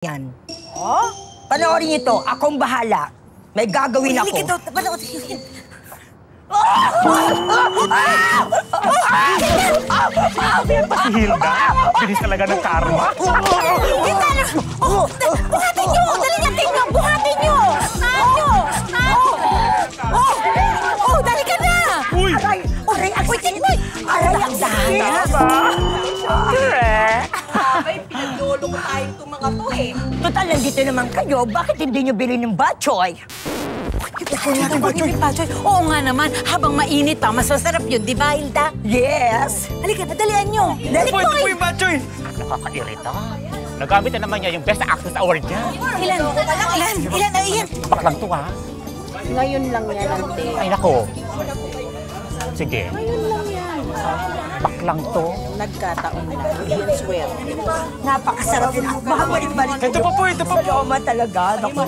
Yan. Oh? Panoorin niyo to. Akong bahala. May gagawin ako. Halika daw. Panoorin. Yan ba si Hilda? Bilis talaga ng karma. Buhatin nyo! Dali niya, tingnan! Buhatin nyo! Dali ka na! Uy! Aray, tingnan! Aray, ang dahan! May pinaglolo ko tayong itong mga to eh. Total, nandito naman kayo. Bakit hindi nyo bilhin ng batchoy? Oo nga naman, habang mainit pa, mas masarap yun, di ba, Hilda? Yes! Halika, nadalian nyo! Dali po! Ito po yung batchoy! Nakakairita. Nagamit na naman niya yung Best Actress Award niya. Ilan? Baklang to, ha? Ngayon lang yan, ante. Ay, nako. Sige. Ngayon lang yan. Baklang to. Nagkataon na. Ian swear. Napakasarap yun. Baka balik-balik. Ito pa po, ito pa po. Sa talaga. Naku.